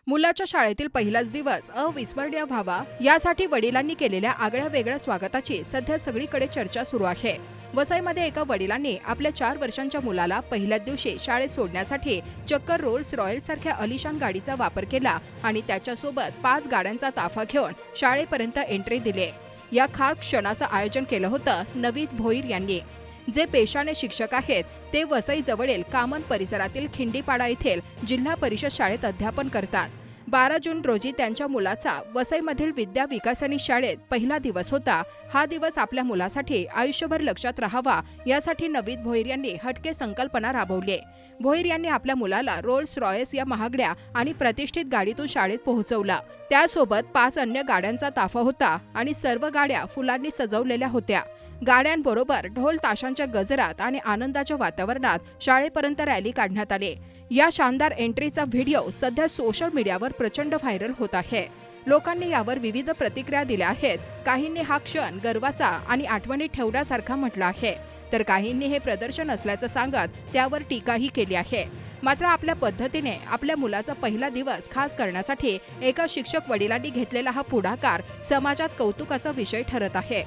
मुलाच्या शाळेतील पहिलाच दिवस अविस्मरणीय व्हावा यासाठी वडिलांनी केलेल्या आगळ्या वेगळ्या स्वागताची सध्या सगळीकडे चर्चा सुरू आहे। वसईमध्ये एका वडिलांनी आपल्या 4 वर्षांच्या मुलाला पहिल्याच दिवशी शाळेत सोडण्यासाठी चक्क रोल्स रॉयल सारख्या अलिशान गाडीचा वापर केला आणि त्याच्यासोबत 5 गाड्यांचा ताफा घेऊन शाळेपर्यंत एंट्री दिली। या खास क्षणाचं आयोजन केलं होतं नवीद भोईर यांनी, जे पेशाने शिक्षक आहेत। ते वसई जवळील कामन परिसरातील खिंडीपाडा येथील जिल्हा परिषद शाळेत अध्यापन करतात। 12 जून रोजी त्यांच्या मुलाचा वसईमधील विद्या विकासनी शाळेत पहिला दिवस होता। हा दिवस आपल्या मुलासाठी आयुष्यभर लक्षात राहावा यासाठी नवीद भोईर यांनी हटके संकल्पना राबवली। भोईर यांनी आपल्या मुलाला रोल्स रॉयस या महागड्या आणि प्रतिष्ठित गाडीतून शाळेत पोहोचवलं। त्यासोबत 5 अन्य गाड्यांचा ताफा होता आणि सर्व गाड्या फुलांनी सजवलेल्या होत्या। गाड्यांबरोबर ढोल ताशांच्या गजरात आणि आनंदाच्या वातावरणात शाळेपर्यंत रॅली काढण्यात आली। या शानदार एंट्रीचा व्हिडिओ सध्या सोशल मीडियावर प्रचंड व्हायरल होत आहे। लोकांनी यावर विविध प्रतिक्रिया दिल्या आहेत। काहींनी हा क्षण गर्वाचा आणि आठवणीत ठेवण्यासारखा म्हटला आहे, तर काहींनी हे प्रदर्शन असल्याचं सांगत त्यावर टीकाही केली आहे। मात्र आपल्या पद्धतीने आपल्या मुलाचा पहिला दिवस खास करण्यासाठी एका शिक्षक वडिलांनी घेतलेला हा पुढाकार समाजात कौतुकाचा विषय ठरत आहे।